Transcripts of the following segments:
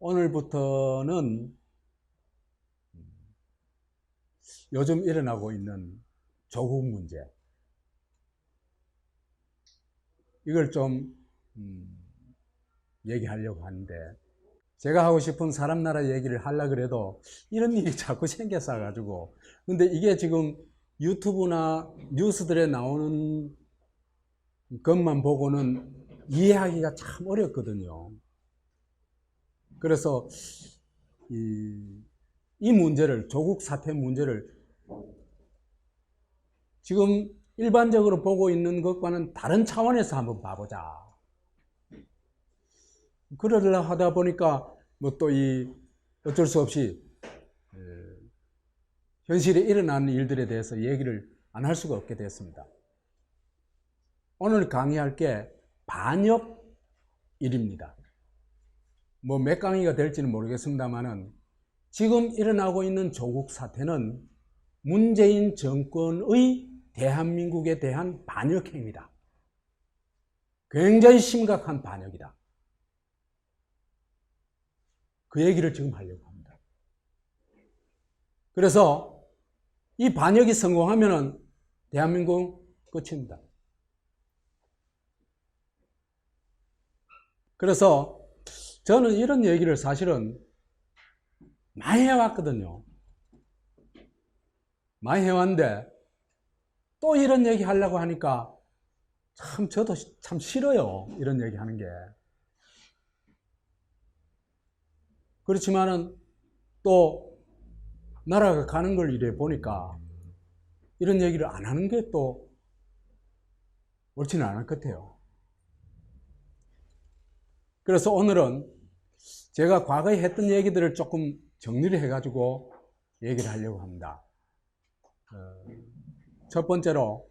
오늘부터는 요즘 일어나고 있는 조국 문제, 이걸 좀 얘기하려고 하는데, 제가 하고 싶은 사람 나라 얘기를 하려고 그래도 이런 일이 자꾸 생겨서 가지고, 근데 이게 지금 유튜브나 뉴스들에 나오는 것만 보고는 이해하기가 참 어렵거든요. 그래서 이 문제를, 조국 사태 문제를 지금 일반적으로 보고 있는 것과는 다른 차원에서 한번 봐보자. 그러려 하다 보니까 뭐 또 어쩔 수 없이 현실에 일어나는 일들에 대해서 얘기를 안 할 수가 없게 됐습니다. 오늘 강의할 게 반역일입니다. 뭐 몇 강의가 될지는 모르겠습니다만은 지금 일어나고 있는 조국 사태는 문재인 정권의 대한민국에 대한 반역행위다. 굉장히 심각한 반역이다. 그 얘기를 지금 하려고 합니다. 그래서 이 반역이 성공하면은 대한민국 끝입니다. 그래서 저는 이런 얘기를 사실은 많이 해왔거든요. 많이 해왔는데 또 이런 얘기 하려고 하니까 참 저도 참 싫어요. 이런 얘기 하는 게. 그렇지만은 또 나라가 가는 걸 이래 보니까 이런 얘기를 안 하는 게 또 옳지는 않을 것 같아요. 그래서 오늘은 제가 과거에 했던 얘기들을 조금 정리를 해가지고 얘기를 하려고 합니다. 첫 번째로,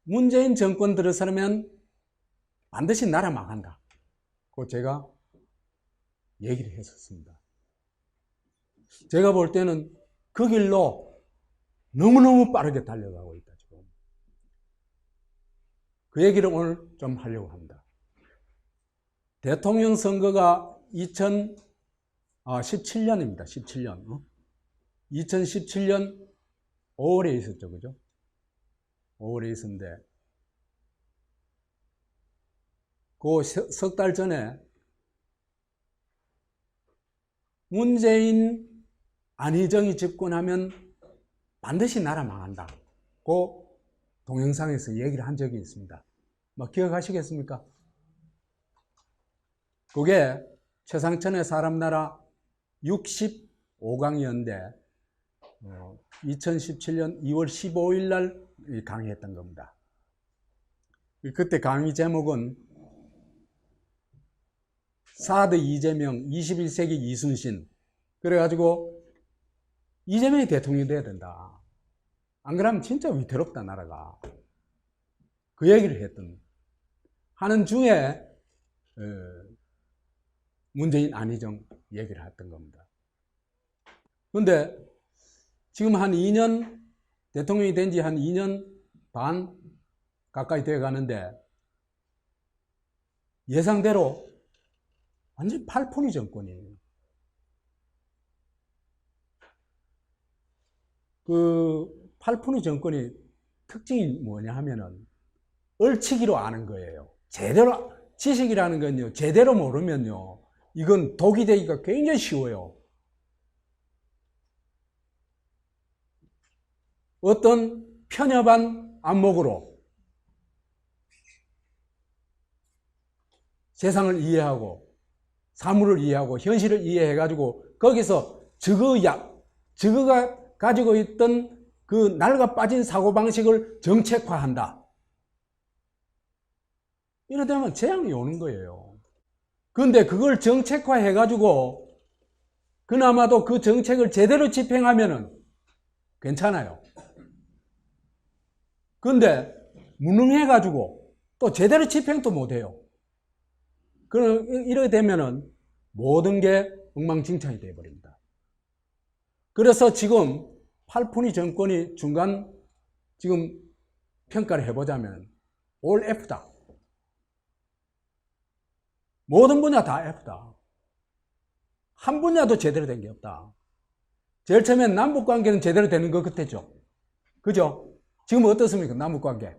문재인 정권 들어서면 반드시 나라 망한다. 그거 제가 얘기를 했었습니다. 제가 볼 때는 그 길로 너무너무 빠르게 달려가고 있다, 지금. 그 얘기를 오늘 좀 하려고 합니다. 대통령 선거가 2017년입니다. 17년. 2017년 5월에 있었죠, 그죠? 5월에 있었는데, 그 석 달 전에 문재인, 안희정이 집권하면 반드시 나라 망한다. 그 동영상에서 얘기를 한 적이 있습니다. 뭐 기억하시겠습니까? 그게 최상천의 사람나라 65강이었는데 2017년 2월 15일 날 강의했던 겁니다. 그때 강의 제목은 사드 이재명, 21세기 이순신. 그래가지고 이재명이 대통령이 돼야 된다. 안 그러면 진짜 위태롭다, 나라가. 그 얘기를 하는 중에 문재인, 안희정 얘기를 했던 겁니다. 그런데 지금 한 2년, 대통령이 된 지 한 2년 반 가까이 돼 가는데 예상대로 완전 팔푼이 정권이에요. 그 팔푼이 정권이 특징이 뭐냐 하면은 얼치기로 아는 거예요. 제대로, 지식이라는 건요, 제대로 모르면요, 이건 독이 되기가 굉장히 쉬워요. 어떤 편협한 안목으로 세상을 이해하고 사물을 이해하고 현실을 이해해가지고 거기서 저거가 가지고 있던 그 낡아 빠진 사고방식을 정책화한다. 이러다면 재앙이 오는 거예요. 그런데 그걸 정책화해가지고 그나마도 그 정책을 제대로 집행하면은 괜찮아요. 그런데 무능해가지고 또 제대로 집행도 못해요. 이렇게 되면은 모든 게 엉망진창이 되어버립니다. 그래서 지금 팔푼이 정권이 중간 지금 평가를 해보자면 올 F다. 모든 분야 다 F다. 한 분야도 제대로 된 게 없다. 제일 처음엔 남북관계는 제대로 되는 것 같았죠. 그죠? 지금 어떻습니까? 남북관계.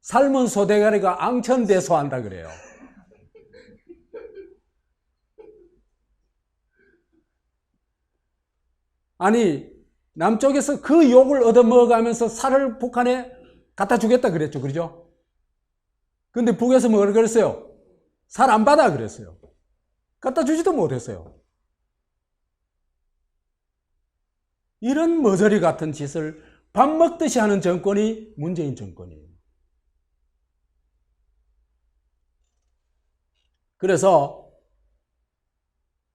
삶은 소대가리가 앙천대소한다 그래요. 아니, 남쪽에서 그 욕을 얻어먹어가면서 살을 북한에 갖다 주겠다 그랬죠. 그죠? 근데 북에서 뭘 그랬어요? 살 안 받아 그랬어요. 갖다 주지도 못했어요. 이런 머저리 같은 짓을 밥 먹듯이 하는 정권이 문재인 정권이에요. 그래서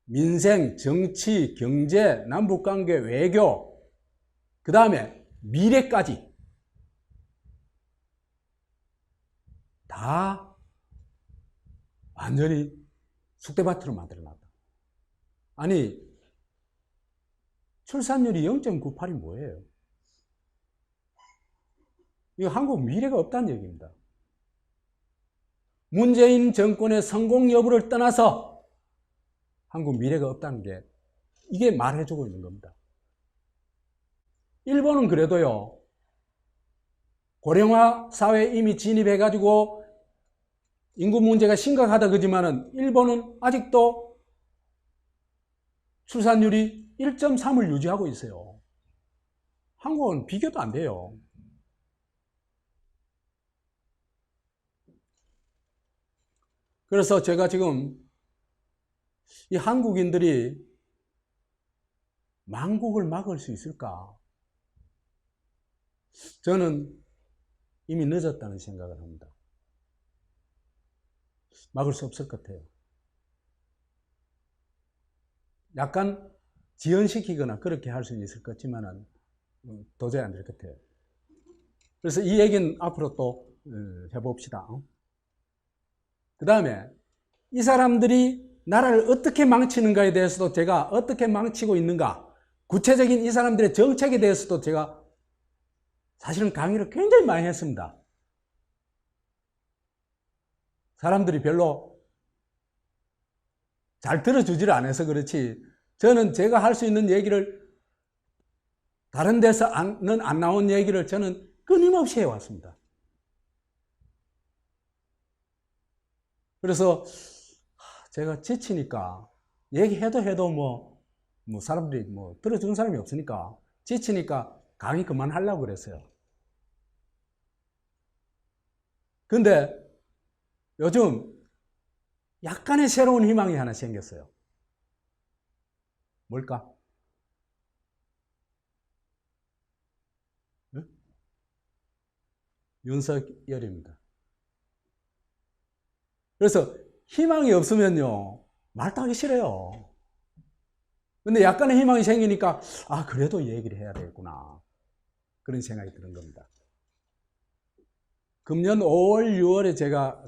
민생, 정치, 경제, 남북관계, 외교, 그 다음에 미래까지 다 완전히 쑥대밭으로 만들어놨다. 아니, 출산율이 0.98이 뭐예요? 이거 한국 미래가 없다는 얘기입니다. 문재인 정권의 성공 여부를 떠나서 한국 미래가 없다는 게 이게 말해주고 있는 겁니다. 일본은 그래도요, 고령화 사회에 이미 진입해가지고 인구 문제가 심각하다 그러지만은 일본은 아직도 출산율이 1.3을 유지하고 있어요. 한국은 비교도 안 돼요. 그래서 제가 지금 이 한국인들이 망국을 막을 수 있을까? 저는 이미 늦었다는 생각을 합니다. 막을 수 없을 것 같아요. 약간 지연시키거나 그렇게 할 수는 있을 것 같지만은 도저히 안 될 것 같아요. 그래서 이 얘기는 앞으로 또 해봅시다. 그 다음에 이 사람들이 나라를 어떻게 망치는가에 대해서도 제가 어떻게 망치고 있는가, 구체적인 이 사람들의 정책에 대해서도 제가 사실은 강의를 굉장히 많이 했습니다. 사람들이 별로 잘 들어주지를 않아서 그렇지, 저는 제가 할 수 있는 얘기를, 다른 데서는 안 나온 얘기를 저는 끊임없이 해왔습니다. 그래서 제가 지치니까, 얘기해도 뭐 사람들이 들어주는 사람이 없으니까 지치니까 강의 그만하려고 그랬어요. 근데 요즘 약간의 새로운 희망이 하나 생겼어요. 뭘까? 응? 윤석열입니다. 그래서 희망이 없으면요, 말도 하기 싫어요. 근데 약간의 희망이 생기니까, 아, 그래도 얘기를 해야 되겠구나. 그런 생각이 드는 겁니다. 금년 5월, 6월에 제가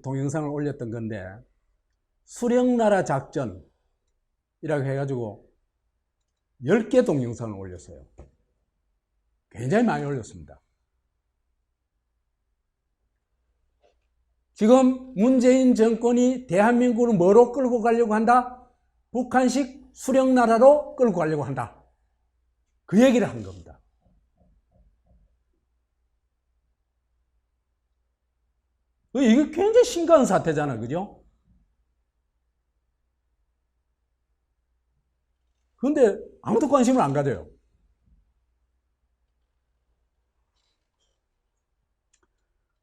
동영상을 올렸던 건데, 수령나라 작전이라고 해가지고 10개 동영상을 올렸어요. 굉장히 많이 올렸습니다. 지금 문재인 정권이 대한민국을 뭐로 끌고 가려고 한다? 북한식 수령나라로 끌고 가려고 한다. 그 얘기를 한 겁니다. 이게 굉장히 심각한 사태잖아, 그죠? 그런데 아무도 관심을 안 가져요.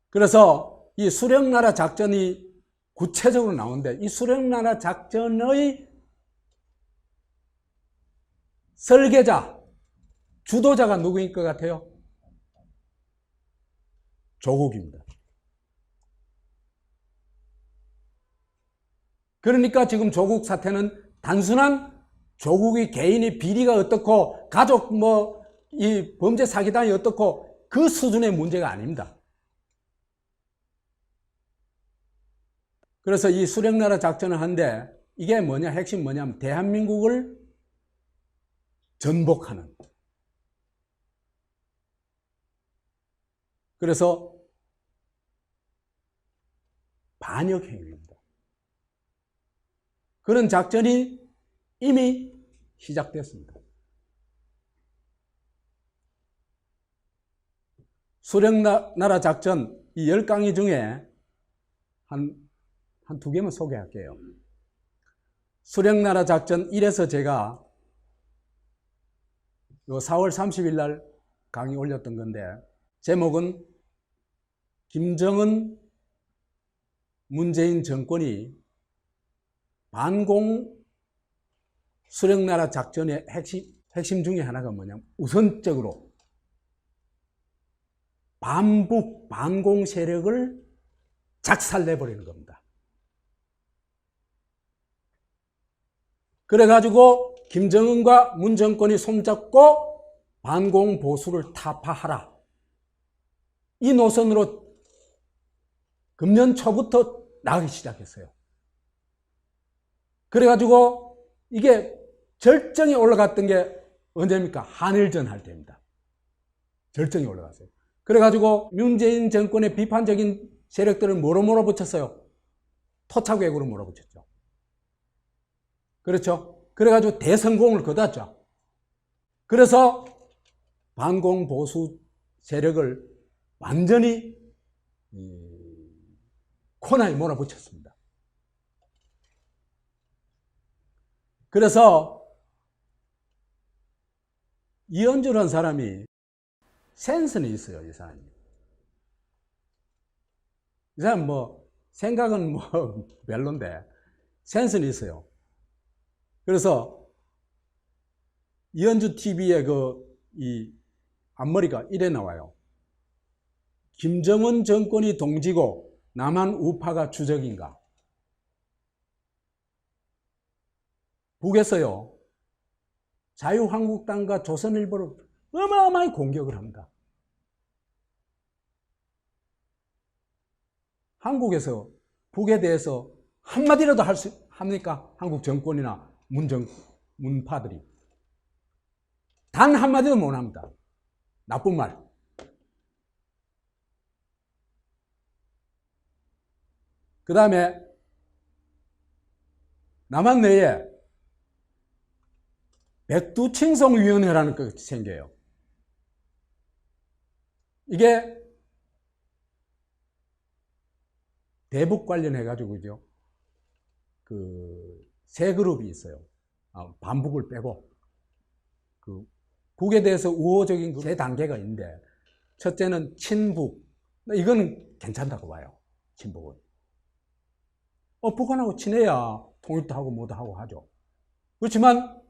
그래서 이 수령나라 작전이 구체적으로 나오는데, 이 수령나라 작전의 설계자, 주도자가 누구일 것 같아요? 조국입니다. 그러니까 지금 조국 사태는 단순한 조국의 개인의 비리가 어떻고 가족 이 범죄 사기단이 어떻고 그 수준의 문제가 아닙니다. 그래서 이 수령나라 작전을 하는데 이게 뭐냐, 핵심 뭐냐면 대한민국을 전복하는. 그래서 반역 행위입니다. 그런 작전이 이미 시작됐습니다. 수령나라 작전 이 10강의 중에 한 2개만 소개할게요. 수령나라 작전 1에서 제가 4월 30일 날 강의 올렸던 건데, 제목은 김정은 문재인 정권이 반공 수령나라 작전의 핵심 중에 하나가 뭐냐면 우선적으로 반북 반공 세력을 작살내버리는 겁니다. 그래가지고 김정은과 문 정권이 손잡고 반공 보수를 타파하라, 이 노선으로 금년 초부터 나가기 시작했어요. 그래가지고 이게 절정에 올라갔던 게 언제입니까? 한일전 할 때입니다. 절정에 올라갔어요. 그래가지고 문재인 정권의 비판적인 세력들을 뭐로 몰아붙였어요? 토착외구로 몰아붙였죠. 그렇죠? 그래가지고 대성공을 거뒀죠. 그래서 반공 보수 세력을 완전히 코너에 몰아붙였습니다. 그래서 이현주라는 사람이 센스는 있어요. 이 사람이. 이 사람 뭐 생각은 뭐 별론데 센스는 있어요. 그래서 이현주 TV에 이 앞머리가 이래 나와요. 김정은 정권이 동지고 남한 우파가 주적인가? 북에서요, 자유한국당과 조선일보를 어마어마하게 공격을 합니다. 한국에서 북에 대해서 한마디라도 할 수 합니까? 한국 정권이나 문파들이. 단 한마디도 못 합니다. 나쁜 말. 그 다음에 남한 내에 백두칭송위원회라는 것이 생겨요. 이게 대북 관련해가지고, 그죠? 세 그룹이 있어요. 반북을 빼고. 북에 대해서 우호적인 세 단계가 있는데, 첫째는 친북. 이거는 괜찮다고 봐요. 친북은. 북한하고 친해야 통일도 하고 뭐도 하고 하죠. 그렇지만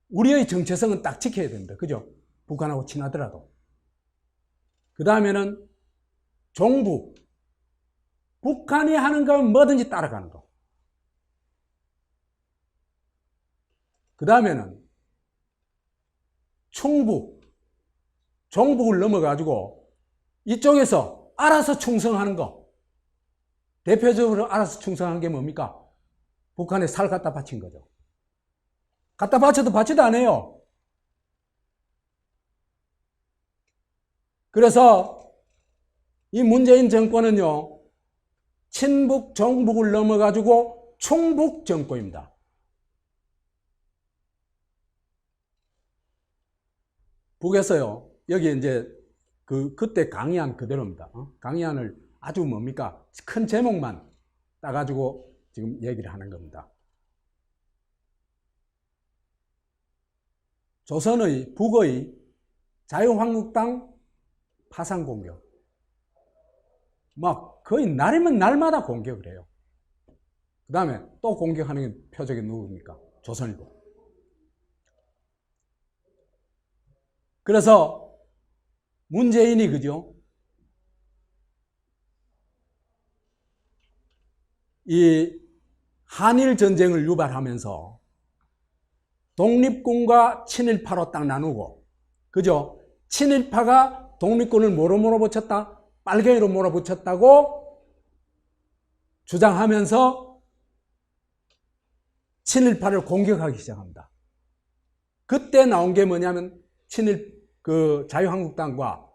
우리의 정체성은 딱 지켜야 됩니다. 그죠? 북한하고 친하더라도. 그 다음에는 종북. 북한이 하는 거 뭐든지 따라가는 거. 그 다음에는 충북. 종북을 넘어가지고 이쪽에서 알아서 충성하는 거. 대표적으로 알아서 충성한 게 뭡니까? 북한에 살 갖다 바친 거죠. 갖다 바쳐도 바치도 안 해요. 그래서 이 문재인 정권은요, 친북, 종북을 넘어가지고 충북 정권입니다. 북에서요, 여기 이제 그때 강의안 그대로입니다. 강의안을 아주 뭡니까? 큰 제목만 따가지고 지금 얘기를 하는 겁니다. 조선의, 북의 자유한국당 파상 공격. 막 거의 날이면 날마다 공격을 해요. 그 다음에 또 공격하는 게 표적이 누굽니까? 조선일보. 그래서 문재인이, 그죠? 이 한일 전쟁을 유발하면서 독립군과 친일파로 딱 나누고, 그죠? 친일파가 독립군을 뭐로 몰아붙였다? 빨갱이로 몰아붙였다고 주장하면서 친일파를 공격하기 시작합니다. 그때 나온 게 뭐냐면 자유한국당과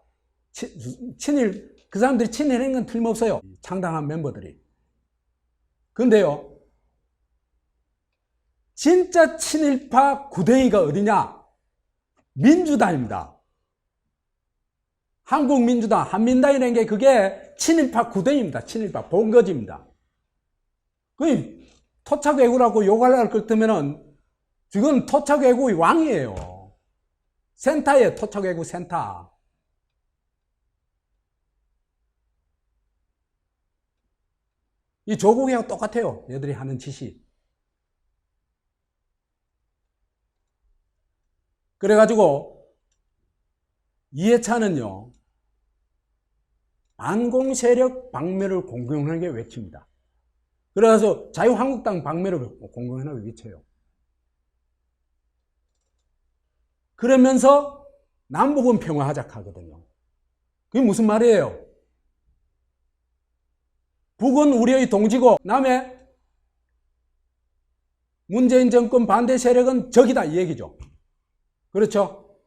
친일, 그 사람들이 친일한 건 틀림없어요. 창당한 멤버들이. 근데요, 진짜 친일파 구덩이가 어디냐? 민주당입니다. 한국민주당, 한민당이라는 게 그게 친일파 구덩이입니다. 친일파 본거지입니다. 그 토착외구라고 욕할 것 같으면은 지금 토착외구의 왕이에요. 센터예요. 토착외구 센터. 이 조국이하고 똑같아요. 얘들이 하는 짓이. 그래가지고 이해찬은요, 반공세력 방멸을 공공연하게 외칩니다. 그래서 자유한국당 방멸을 공공연하게 외쳐요. 그러면서 남북은 평화하자 하거든요. 그게 무슨 말이에요? 북은 우리의 동지고 남의 문재인 정권 반대 세력은 적이다 이 얘기죠. 그렇죠?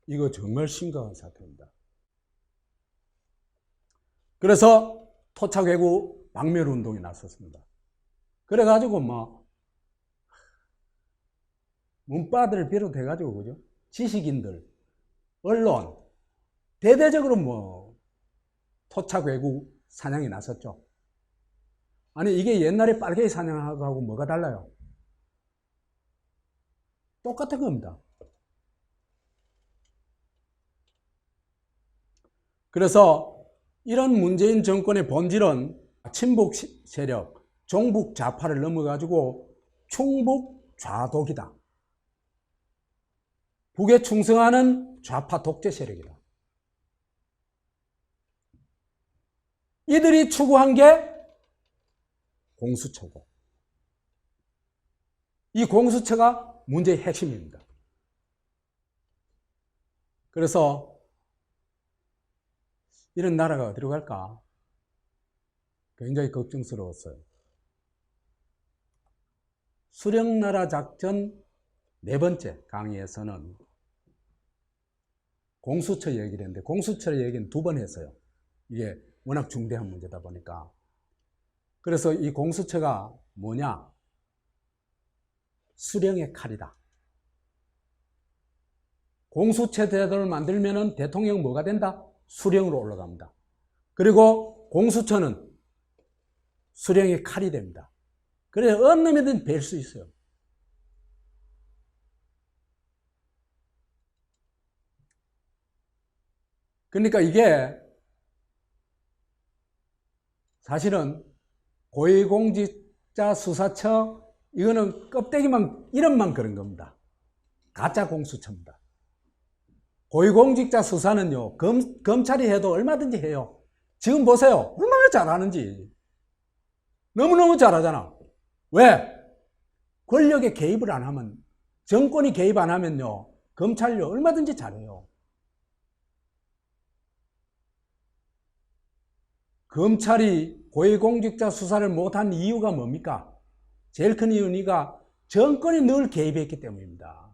이거 정말 심각한 사태입니다. 그래서 토착외구 박멸운동이 났었습니다. 그래가지고 문바들을 비롯해가지고 그죠? 지식인들, 언론 대대적으로 토착외구 사냥이 났었죠. 아니 이게 옛날에 빨갱이 사냥하고 뭐가 달라요? 똑같은 겁니다. 그래서 이런 문재인 정권의 본질은 친북 세력, 종북 좌파를 넘어가지고 충북 좌독이다. 북에 충성하는 좌파 독재 세력이다. 이들이 추구한 게 공수처고, 이 공수처가 문제의 핵심입니다. 그래서 이런 나라가 어디로 갈까? 굉장히 걱정스러웠어요. 수령나라 작전 4번째 강의에서는 공수처 얘기를 했는데 공수처 얘기는 2번 했어요. 이게 워낙 중대한 문제다 보니까. 그래서 이 공수처가 뭐냐? 수령의 칼이다. 공수처 제도를 만들면 대통령 뭐가 된다? 수령으로 올라갑니다. 그리고 공수처는 수령의 칼이 됩니다. 그래서 어느 놈이든 뵐 수 있어요. 그러니까 이게 사실은 고위공직자 수사처 이거는 껍데기만 이름만 그런 겁니다. 가짜 공수처입니다. 고위공직자 수사는요 검찰이 해도 얼마든지 해요. 지금 보세요. 얼마나 잘하는지. 너무너무 잘하잖아. 왜? 권력에 개입을 안 하면, 정권이 개입 안 하면요 검찰요 얼마든지 잘해요. 검찰이 고위공직자 수사를 못한 이유가 뭡니까? 제일 큰 이유가 정권이 늘 개입했기 때문입니다.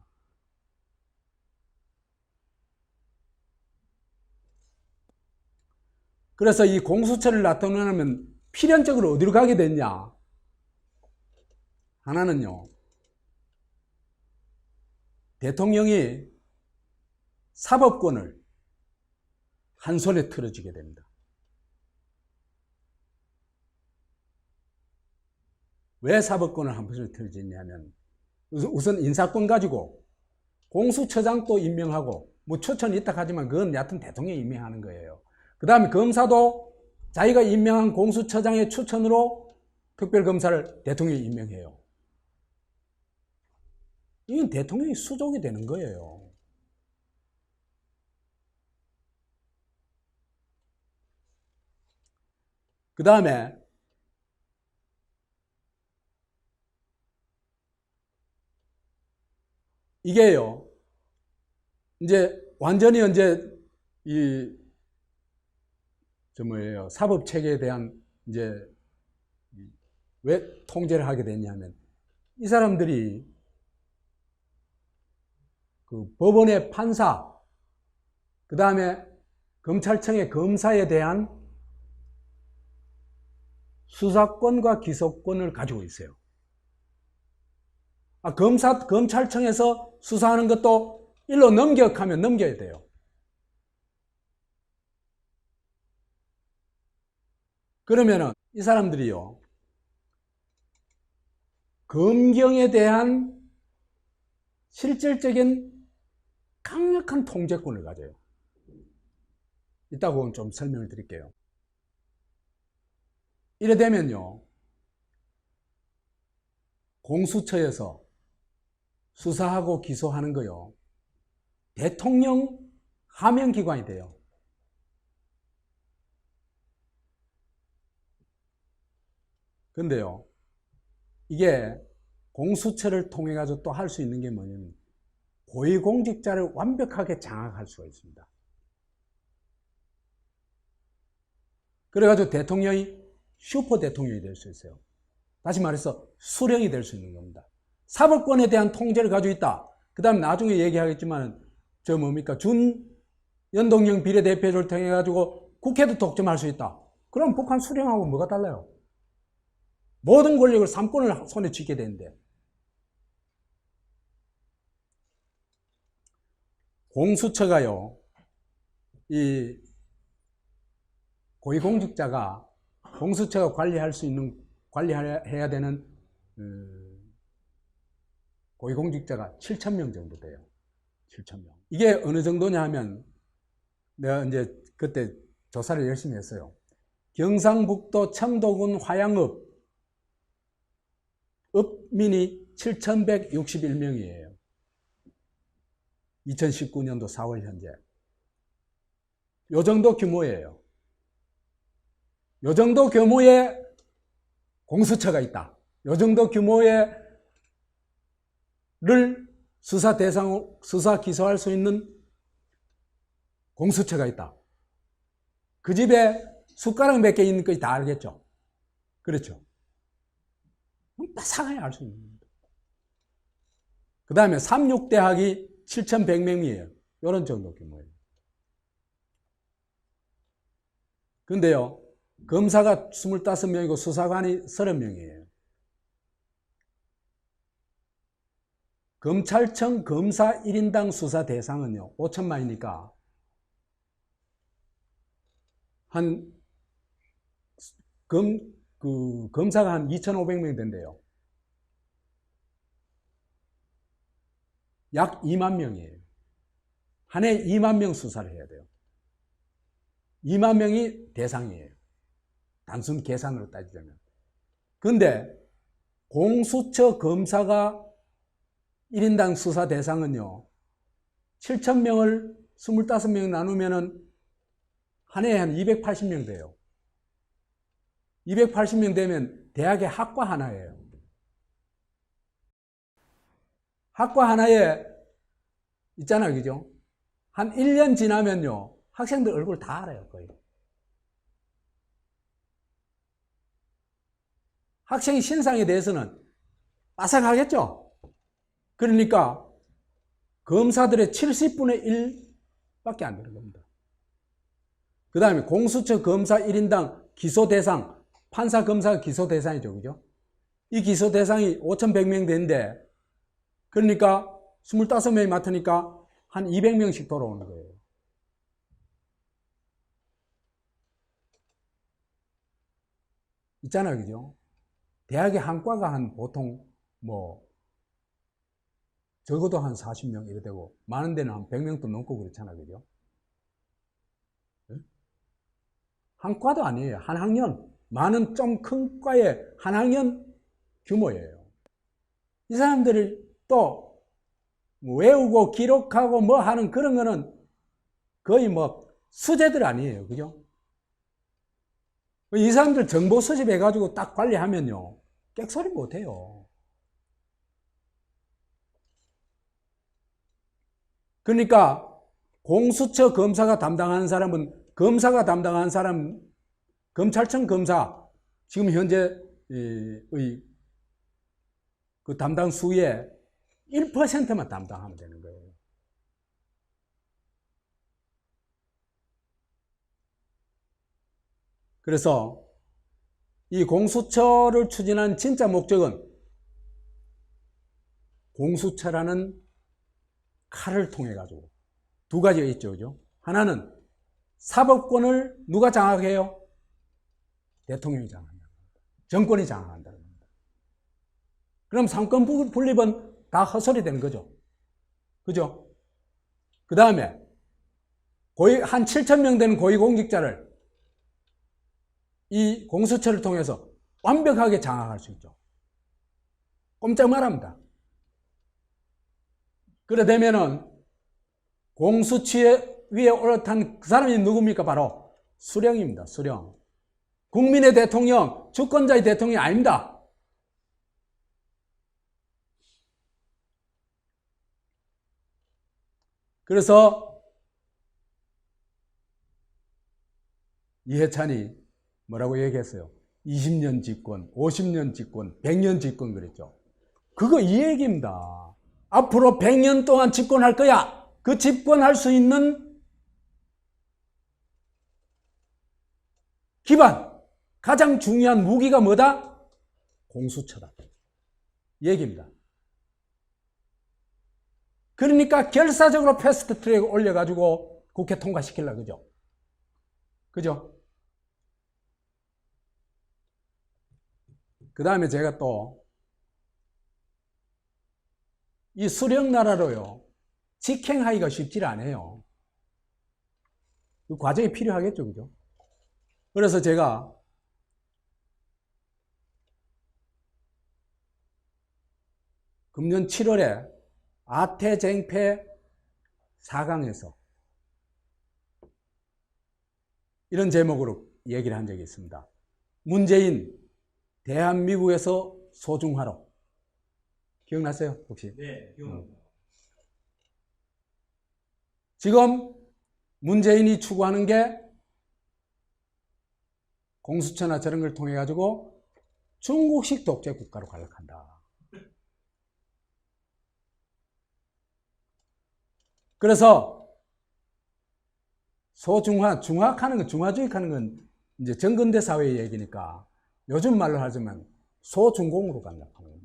그래서 이 공수처를 나타내면 필연적으로 어디로 가게 됐냐? 하나는요, 대통령이 사법권을 한 손에 틀어지게 됩니다. 왜 사법권을 한 손에 틀어지냐면 우선 인사권 가지고 공수처장도 임명하고 추천이 있다 하지만 그건 여하튼 대통령이 임명하는 거예요. 그 다음에 검사도 자기가 임명한 공수처장의 추천으로 특별검사를 대통령이 임명해요. 이건 대통령이 수족이 되는 거예요. 그 다음에 이게요, 이제 완전히 사법 체계에 대한 왜 통제를 하게 됐냐면 이 사람들이 그 법원의 판사, 그 다음에 검찰청의 검사에 대한 수사권과 기소권을 가지고 있어요. 검찰청에서 수사하는 것도 일로 넘겨가면 넘겨야 돼요. 그러면은 이 사람들이요, 검경에 대한 실질적인 강력한 통제권을 가져요. 이따가 좀 설명을 드릴게요. 이래 되면요, 공수처에서 수사하고 기소하는 거요, 대통령 하명기관이 돼요. 근데요, 이게 공수처를 통해 가지고 또 할 수 있는 게 뭐냐면 고위공직자를 완벽하게 장악할 수가 있습니다. 그래가지고 대통령이 슈퍼 대통령이 될 수 있어요. 다시 말해서 수령이 될 수 있는 겁니다. 사법권에 대한 통제를 가지고 있다. 그 다음 나중에 얘기하겠지만 뭡니까, 준연동형 비례대표를 통해 가지고 국회도 독점할 수 있다. 그럼 북한 수령하고 뭐가 달라요? 모든 권력을 삼권을 손에 쥐게 되는데, 공수처가요, 이 고위공직자가 공수처가 관리해야 되는 고위공직자가 7,000명 정도 돼요. 7,000명. 이게 어느 정도냐 하면, 내가 이제 그때 조사를 열심히 했어요. 경상북도 청도군 화양읍 읍민이 7,161명이에요. 2019년도 4월 현재. 요 정도 규모예요. 요 정도 규모의 공수처가 있다. 요 정도 규모의 수사 기소할 수 있는 공수처가 있다. 그 집에 숟가락 몇 개 있는 거 다 알겠죠? 그렇죠? 바삭하게 알 수 있는 겁니다. 그 다음에 36대학이 7,100명이에요. 이런 정도 규모예요. 근데요, 검사가 25명이고 수사관이 30명이에요. 검찰청 검사 1인당 수사 대상은요, 5천만이니까 검사가 한 2,500명 된대요. 약 2만 명이에요. 한 해 2만 명 수사를 해야 돼요. 2만 명이 대상이에요. 단순 계산으로 따지자면. 근데 공수처 검사가 1인당 수사 대상은요, 7,000명을 25명 나누면은 한 해에 한 280명 돼요. 280명 되면 대학의 학과 하나예요. 학과 하나에 있잖아요, 그죠? 한 1년 지나면요, 학생들 얼굴 다 알아요, 거의. 학생의 신상에 대해서는 빠삭하겠죠? 그러니까 검사들의 70분의 1밖에 안 되는 겁니다. 그 다음에 공수처 검사 1인당 기소 대상, 판사 검사가 기소 대상이죠, 그죠? 이 기소 대상이 5,100명 되는데, 그러니까 25명이 맡으니까 한 200명씩 돌아오는 거예요. 있잖아요, 그죠? 대학의 한과가 보통 적어도 한 40명 이래 되고, 많은 데는 한 100명도 넘고 그렇잖아요, 그죠? 한과도 아니에요. 한 학년. 많은 좀 큰 과의 한 학년 규모예요. 이 사람들을 또 외우고 기록하고 뭐 하는 그런 거는 거의 수재들 아니에요. 그죠? 이 사람들 정보 수집해가지고 딱 관리하면요, 객소리 못해요. 그러니까 공수처 검사가 담당하는 사람은, 검사가 담당하는 사람, 검찰청 검사, 지금 현재 그 담당 수의 1%만 담당하면 되는 거예요. 그래서 이 공수처를 추진한 진짜 목적은 공수처라는 칼을 통해 가지고 두 가지가 있죠. 그죠? 하나는 사법권을 누가 장악해요? 대통령이 장악한다. 정권이 장악한다. 그럼 상권 분립은 다 헛소리 되는 거죠. 그죠? 그 다음에 한 7,000명 되는 고위공직자를 이 공수처를 통해서 완벽하게 장악할 수 있죠. 꼼짝 말합니다. 그래 되면은 공수처 위에 올라탄 그 사람이 누굽니까? 바로 수령입니다. 수령. 국민의 대통령, 주권자의 대통령이 아닙니다. 그래서 이해찬이 뭐라고 얘기했어요? 20년 집권, 50년 집권, 100년 집권 그랬죠. 그거 이 얘기입니다. 앞으로 100년 동안 집권할 거야. 그 집권할 수 있는 기반, 가장 중요한 무기가 뭐다? 공수처다. 얘기입니다. 그러니까 결사적으로 패스트 트랙 올려가지고 국회 통과시키려고 그죠? 그죠? 그 다음에 제가 또 이 수령나라로요 직행하기가 쉽지 않아요. 그 과정이 필요하겠죠. 그죠? 그래서 제가 금년 7월에 아태쟁패 4강에서 이런 제목으로 얘기를 한 적이 있습니다. 문재인 대한민국에서 소중하로. 기억나세요? 혹시? 네, 기억납니다. 지금 문재인이 추구하는 게 공수처나 저런 걸 통해 가지고 중국식 독재 국가로 갈락한다. 그래서 소중화, 중화하는 건, 중화주의하는 건 이제 정근대 사회의 얘기니까 요즘 말로 하자면 소중공으로 갈락하는 겁니다.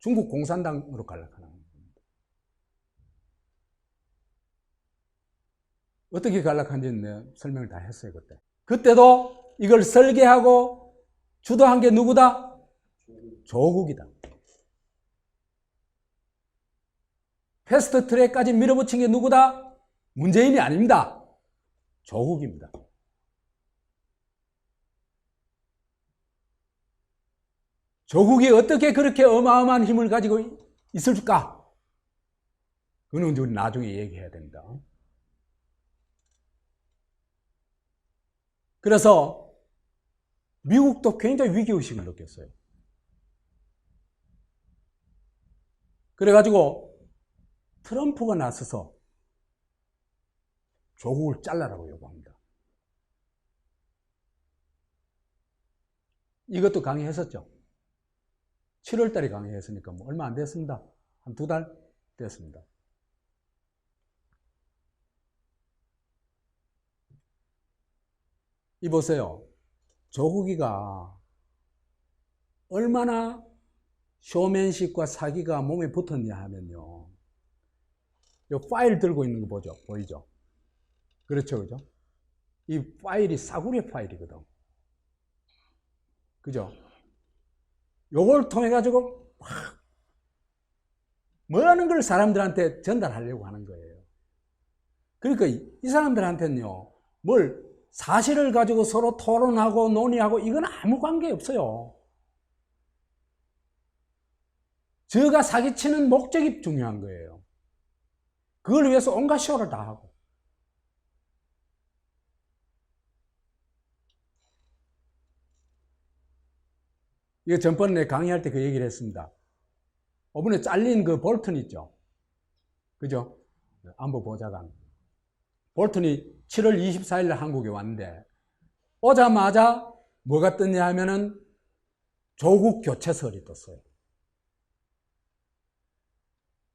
중국 공산당으로 갈락하는 겁니다. 어떻게 갈락한지는 설명을 다 했어요, 그때. 그때도 이걸 설계하고 주도한 게 누구다? 조국이다. 패스트 트랙까지 밀어붙인 게 누구다? 문재인이 아닙니다. 조국입니다. 조국이 어떻게 그렇게 어마어마한 힘을 가지고 있을까? 그건 우리 나중에 얘기해야 됩니다. 그래서 미국도 굉장히 위기의식을 느꼈어요. 그래가지고 트럼프가 나서서 조국을 잘라라고 요구합니다. 이것도 강의했었죠. 7월 달에 강의했으니까 뭐 얼마 안 됐습니다. 한 2달 됐습니다. 이 보세요. 조국이가 얼마나 쇼맨십과 사기가 몸에 붙었냐 하면요. 이 파일 들고 있는 거 보죠? 보이죠? 그렇죠, 그죠? 이 파일이 싸구려 파일이거든. 그죠? 요걸 통해 가지고 막 뭐라는 걸 사람들한테 전달하려고 하는 거예요. 그러니까 이 사람들한테는요, 뭘 사실을 가지고 서로 토론하고 논의하고 이건 아무 관계 없어요. 저가 사기치는 목적이 중요한 거예요. 그걸 위해서 온갖 쇼를 다 하고. 이거 전번에 강의할 때 그 얘기를 했습니다. 이번에 잘린 그 볼튼 있죠? 그죠? 안보보좌관. 볼튼이 7월 24일 날 한국에 왔는데, 오자마자 뭐가 떴냐 하면은 조국 교체설이 떴어요.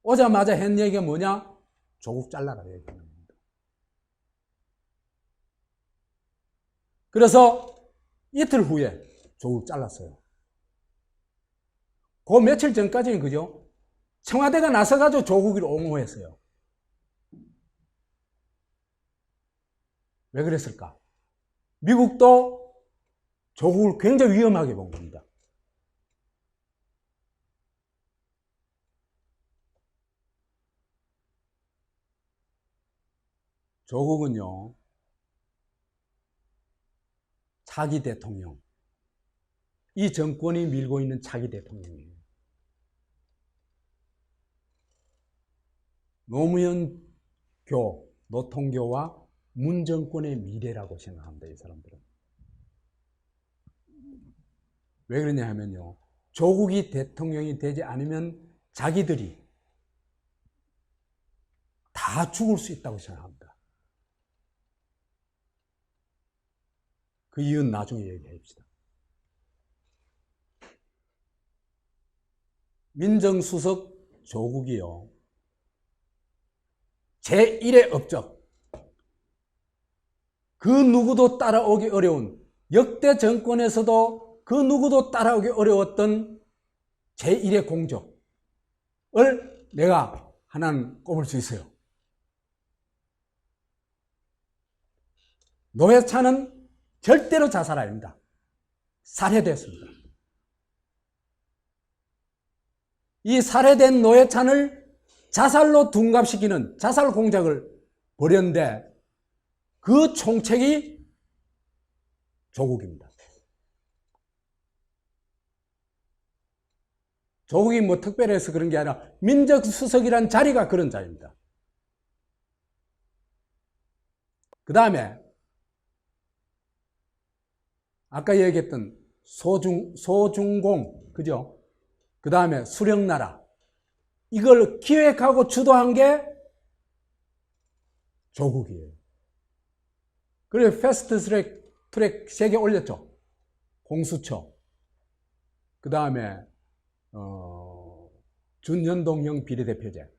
오자마자 한 얘기가 뭐냐? 조국 잘라라 얘기하는 겁니다. 그래서 이틀 후에 조국 잘랐어요. 그 며칠 전까지는 그죠? 청와대가 나서가지고 조국을 옹호했어요. 왜 그랬을까? 미국도 조국을 굉장히 위험하게 본 겁니다. 조국은요, 차기 대통령, 이 정권이 밀고 있는 차기 대통령이에요. 노무현 교, 노통교와 문 정권의 미래라고 생각합니다, 이 사람들은. 왜 그러냐 하면요, 조국이 대통령이 되지 않으면 자기들이 다 죽을 수 있다고 생각합니다. 그 이유는 나중에 얘기합시다. 민정수석 조국이요, 제1의 업적, 그 누구도 따라오기 어려운, 역대 정권에서도 그 누구도 따라오기 어려웠던 제1의 공적을 내가 하나는 꼽을 수 있어요. 노회찬은 절대로 자살 아닙니다. 살해됐습니다. 이 살해된 노회찬을 자살로 둔갑시키는 자살 공작을 벌였는데 그 총책이 조국입니다. 조국이 뭐 특별해서 그런 게 아니라 민정수석이란 자리가 그런 자리입니다. 그 다음에 아까 얘기했던 소중공, 그죠? 그 다음에 수령나라, 이걸 기획하고 주도한 게 조국이에요. 그래서 패스트 트랙 3개 올렸죠. 공수처, 그 다음에 준연동형 비례대표제,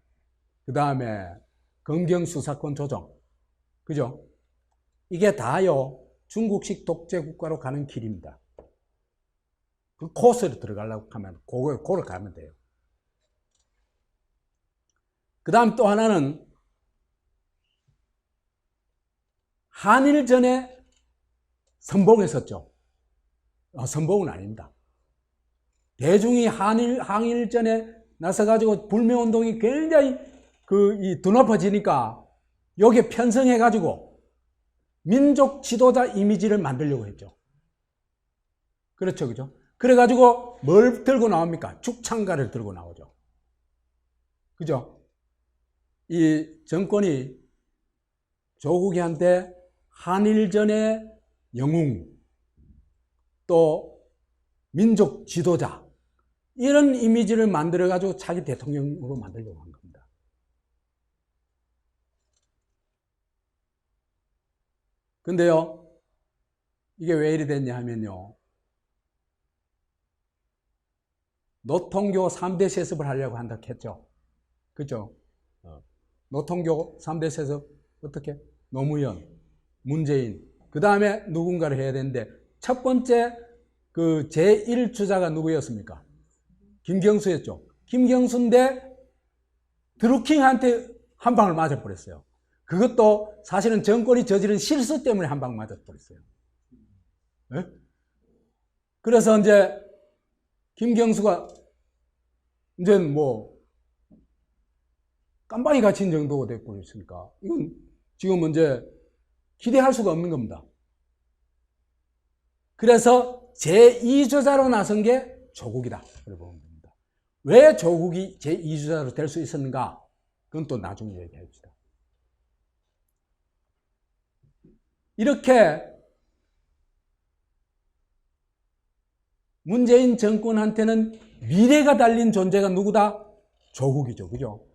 그 다음에 검경수사권 조정, 그죠? 이게 다요 중국식 독재국가로 가는 길입니다. 그 코스로 들어가려고 하면 그걸 가면 돼요. 그 다음 또 하나는 한일전에 선봉했었죠. 선봉은 아닙니다. 대중이 항일전에 나서가지고 불매운동이 굉장히 드높아지니까 여기에 편성해가지고 민족 지도자 이미지를 만들려고 했죠. 그렇죠, 그죠? 그래가지고 뭘 들고 나옵니까? 죽창가를 들고 나오죠. 그죠? 이 정권이 조국이한테 한일전의 영웅, 또 민족 지도자, 이런 이미지를 만들어가지고 자기 대통령으로 만들려고 한 겁니다. 근데요, 이게 왜 이리 됐냐 하면요, 노통교 3대 세습을 하려고 한다 했죠. 그죠? 노통교 3대 세습, 어떻게? 노무현, 문재인, 그 다음에 누군가를 해야 되는데, 첫 번째 그 제1주자가 누구였습니까? 김경수였죠. 김경수인데 드루킹한테 한 방을 맞아버렸어요. 그것도 사실은 정권이 저지른 실수 때문에 한 방 맞아버렸어요. 네? 그래서 이제 김경수가 이제 뭐 깜방이 갇힌 정도가 돼버렸으니까 이건 지금 이제 기대할 수가 없는 겁니다. 그래서 제2주자로 나선 게 조국이다. 보면 됩니다. 왜 조국이 제2주자로 될 수 있었는가? 그건 또 나중에 얘기합시다. 이렇게 문재인 정권한테는 미래가 달린 존재가 누구다? 조국이죠. 그죠?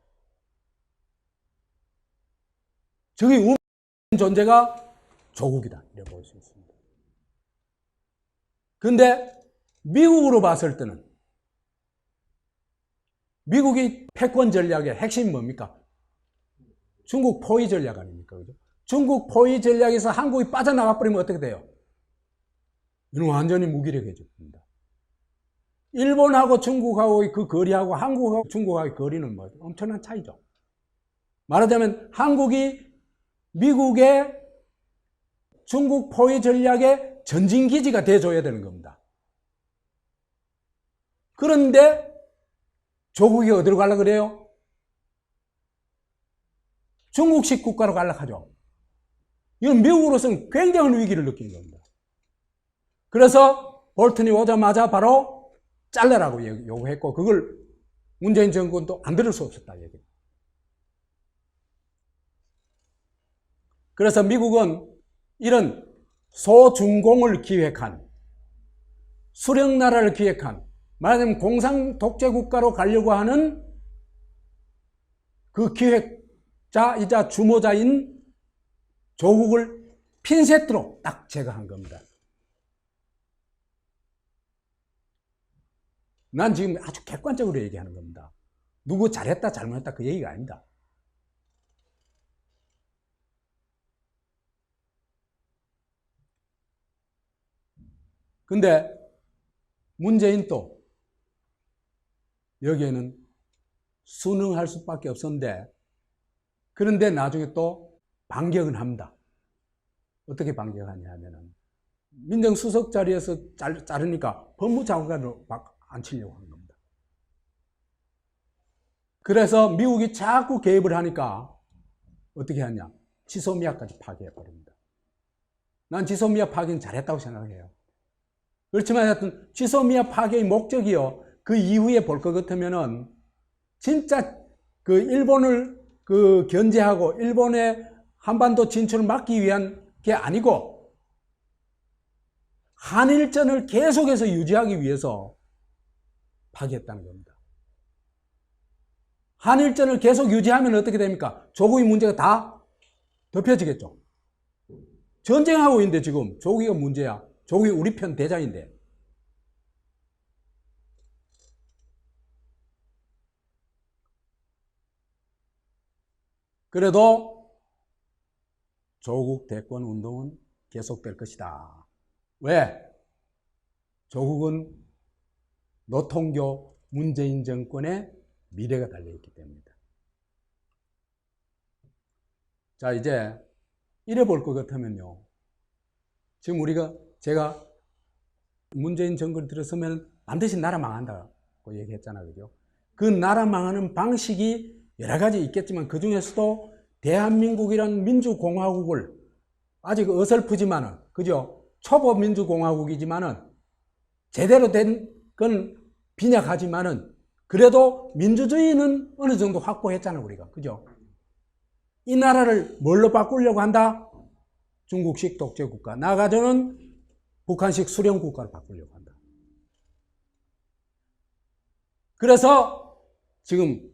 저기 우는 존재가 조국이다. 이렇게 볼 수 있습니다. 그런데 미국으로 봤을 때는 미국이 패권 전략의 핵심이 뭡니까? 중국 포위 전략 아닙니까? 그죠? 중국 포위 전략에서 한국이 빠져나가 버리면 어떻게 돼요? 이는 완전히 무기력해집니다. 일본하고 중국하고의 그 거리하고 한국하고 중국하고의 거리는 뭐 엄청난 차이죠. 말하자면 한국이 미국의 중국 포위 전략의 전진기지가 돼줘야 되는 겁니다. 그런데 조국이 어디로 가려고 그래요? 중국식 국가로 가려고 하죠. 이건 미국으로서는 굉장한 위기를 느낀 겁니다. 그래서 볼튼이 오자마자 바로 잘라라고 요구했고, 그걸 문재인 정권도 안 들을 수 없었다 얘기예요. 그래서 미국은 이런 소중공을 기획한, 수령나라를 기획한, 말하자면 공산 독재 국가로 가려고 하는 그 기획자이자 주모자인 조국을 핀셋으로 딱 제거한 겁니다. 난 지금 아주 객관적으로 얘기하는 겁니다. 누구 잘했다 잘못했다 그 얘기가 아닙니다. 근데 문재인도 여기에는 순응할 수밖에 없었는데, 그런데 나중에 또 반격은 합니다. 어떻게 반격하냐 하면은 민정수석 자리에서 자르니까 법무장관으로 앉히려고 한 겁니다. 그래서 미국이 자꾸 개입을 하니까 어떻게 하냐, 지소미아까지 파괴해버립니다. 난 지소미아 파괴는 잘했다고 생각해요. 그렇지만 하여튼 지소미아 파괴의 목적이요, 그 이후에 볼 것 같으면은 진짜 그 일본을 그 견제하고 일본의 한반도 진출을 막기 위한 게 아니고 한일전을 계속해서 유지하기 위해서 파괴했다는 겁니다. 한일전을 계속 유지하면 어떻게 됩니까? 조국의 문제가 다 덮여지겠죠. 전쟁하고 있는데 지금 조국이가 문제야. 조국이 우리 편 대장인데. 그래도 조국 대권 운동은 계속될 것이다. 왜? 조국은 노통교 문재인 정권의 미래가 달려있기 때문이다. 자, 이제 이래 볼 것 같으면요, 지금 제가 문재인 정권이 들어서면 반드시 나라 망한다고 얘기했잖아요. 그죠? 그 나라 망하는 방식이 여러 가지 있겠지만 그 중에서도 대한민국이란 민주공화국을 아직 어설프지만은, 그죠? 초보 민주공화국이지만은 제대로 된 건 빈약하지만은 그래도 민주주의는 어느 정도 확보했잖아요, 우리가. 그죠? 이 나라를 뭘로 바꾸려고 한다? 중국식 독재국가. 나아가서는 북한식 수령국가로 바꾸려고 한다. 그래서 지금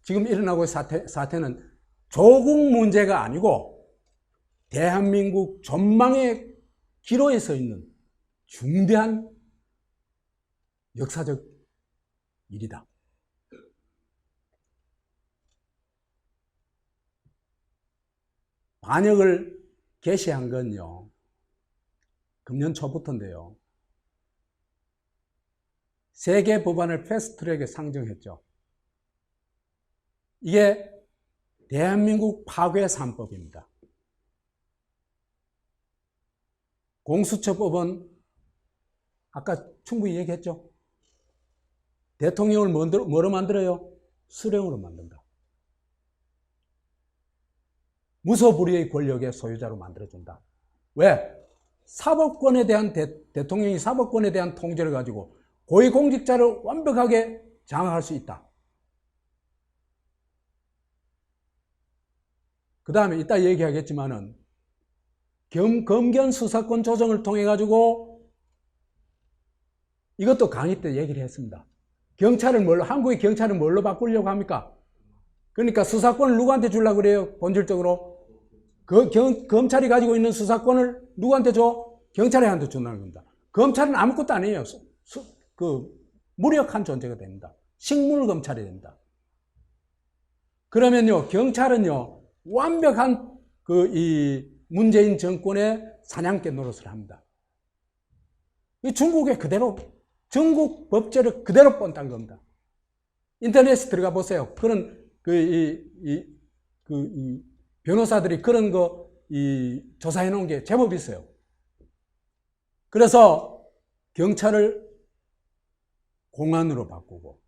지금 일어나고 있는 사태는 조국 문제가 아니고 대한민국 전망의 기로에 서 있는 중대한 역사적 일이다. 반역을 개시한 건요, 금년 초부터인데요, 세계 법안을 패스트트랙에 상정했죠. 이게 대한민국 파괴 3법입니다. 공수처법은 아까 충분히 얘기했죠. 대통령을 뭐로 만들어요? 수령으로 만든다. 무소불위의 권력의 소유자로 만들어준다. 왜? 사법권에 대한 대통령이 사법권에 대한 통제를 가지고 고위공직자를 완벽하게 장악할 수 있다. 그 다음에 이따 얘기하겠지만은 검경 수사권 조정을 통해 가지고 이것도 강의 때 얘기를 했습니다. 한국의 경찰을 뭘로 바꾸려고 합니까? 그러니까 수사권을 누구한테 주려고 그래요? 본질적으로 검찰이 가지고 있는 수사권을 누구한테 줘? 경찰한테 준다는 겁니다. 검찰은 아무것도 아니에요. 무력한 존재가 됩니다. 식물 검찰이 됩니다. 그러면요, 경찰은요, 완벽한 이 문재인 정권의 사냥개 노릇을 합니다. 이 중국에 그대로 전국 법제를 그대로 뻔딴 겁니다. 인터넷에 들어가 보세요. 그런 변호사들이 그런 거 조사해 놓은 게 제법 있어요. 그래서 경찰을 공안으로 바꾸고,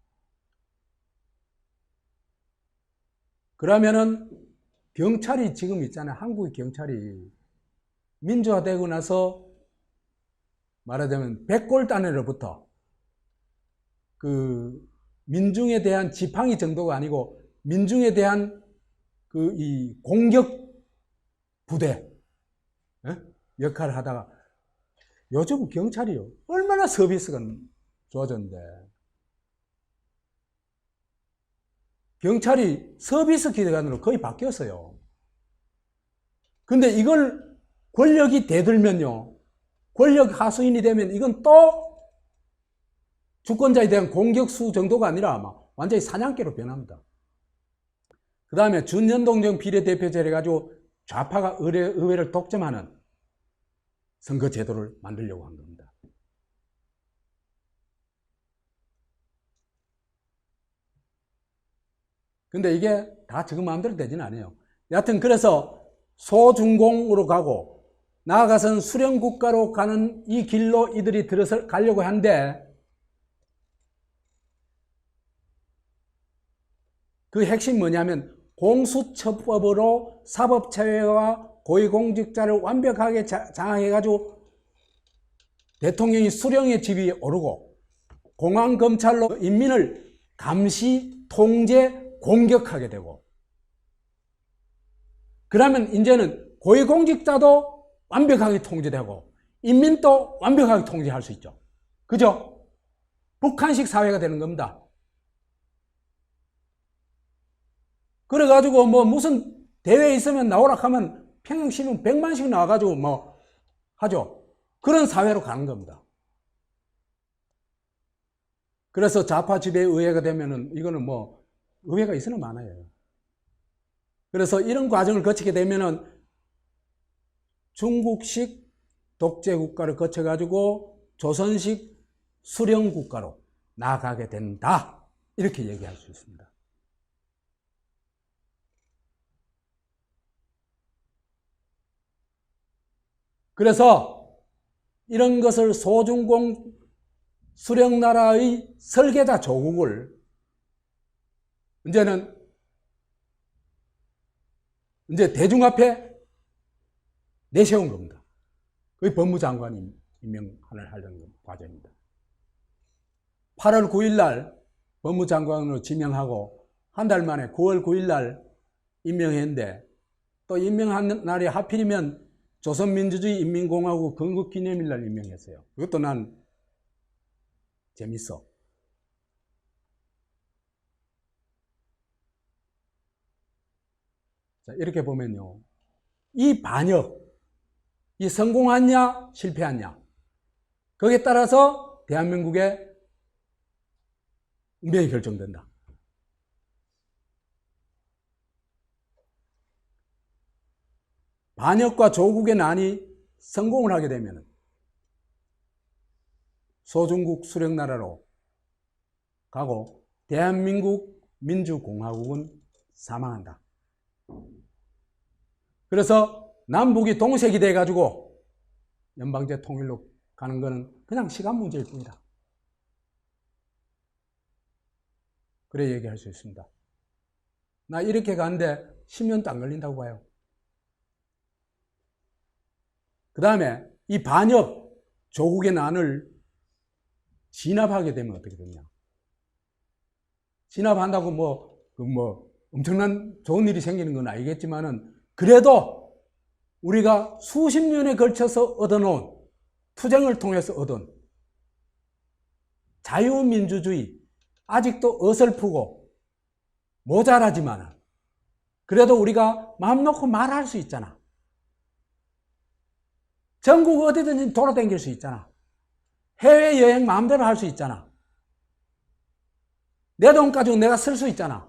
그러면은 경찰이 지금 있잖아요. 한국의 경찰이 민주화되고 나서 말하자면 백골단으로부터 그 민중에 대한 지팡이 정도가 아니고 민중에 대한 이 공격 부대 역할을 하다가 요즘 경찰이요 얼마나 서비스가 좋아졌는데, 경찰이 서비스 기관으로 거의 바뀌었어요. 근데 이걸 권력이 대들면요, 권력 하수인이 되면 이건 또 주권자에 대한 공격수 정도가 아니라 아마 완전히 사냥개로 변합니다. 그 다음에 준연동형 비례대표제를 가지고 좌파가 의회를 독점하는 선거제도를 만들려고 한 겁니다. 근데 이게 다 지금 마음대로 되지는 않아요. 여하튼 그래서 소중공으로 가고 나아가서는 수령국가로 가는 이 길로 이들이 들어서 가려고 하는데, 그 핵심이 뭐냐면 공수처법으로 사법체계와 고위공직자를 완벽하게 장악해가지고 대통령이 수령의 지위에 오르고 공안검찰로 인민을 감시, 통제, 공격하게 되고, 그러면 이제는 고위공직자도 완벽하게 통제되고 인민도 완벽하게 통제할 수 있죠. 그죠? 북한식 사회가 되는 겁니다. 그래가지고 뭐 무슨 대회 있으면 나오라 하면 평양시민 100만씩 나와가지고 뭐 하죠. 그런 사회로 가는 겁니다. 그래서 좌파 지배 의회가 되면은 이거는 뭐 의회가 있으나 많아요. 그래서 이런 과정을 거치게 되면은 중국식 독재 국가를 거쳐가지고 조선식 수령 국가로 나아가게 된다, 이렇게 얘기할 수 있습니다. 그래서 이런 것을 소중공 수령나라의 설계자 조국을 이제 대중 앞에 내세운 겁니다. 그게 법무장관이 임명을 하려는 과정입니다. 8월 9일 날 법무장관으로 지명하고 한 달 만에 9월 9일 날 임명했는데, 또 임명한 날이 하필이면 조선민주주의 인민공화국 건국기념일 날 임명했어요. 이것도 난 재밌어. 자, 이렇게 보면요, 이 반역, 이 성공하냐 실패하냐, 거기에 따라서 대한민국의 운명이 결정된다. 반역과 조국의 난이 성공을 하게 되면 소중국 수령나라로 가고 대한민국 민주공화국은 사망한다. 그래서 남북이 동색이 돼가지고 연방제 통일로 가는 거는 그냥 시간 문제일 뿐이다. 그래 얘기할 수 있습니다. 나 이렇게 가는데 10년도 안 걸린다고 봐요. 그 다음에 이 반역, 조국의 난을 진압하게 되면 어떻게 되냐. 진압한다고 뭐 엄청난 좋은 일이 생기는 건 아니겠지만은, 그래도 우리가 수십 년에 걸쳐서 얻어놓은, 투쟁을 통해서 얻은 자유민주주의, 아직도 어설프고 모자라지만 그래도 우리가 마음 놓고 말할 수 있잖아. 전국 어디든지 돌아다닐 수 있잖아. 해외여행 마음대로 할 수 있잖아. 내 돈 가지고 내가 쓸 수 있잖아.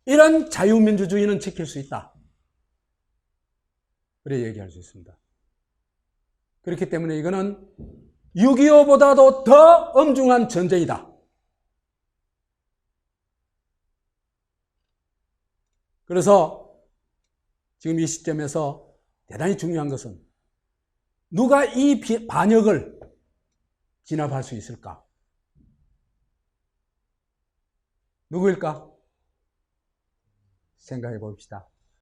이런 자유민주주의는 지킬 수 있다. 그래 얘기할 수 있습니다. 그렇기 때문에 이거는 6.25보다도 더 엄중한 전쟁이다. 그래서 지금 이 시점에서 대단히 중요한 것은 누가 이 반역을 진압할 수 있을까? 누구일까? 생각해 봅시다.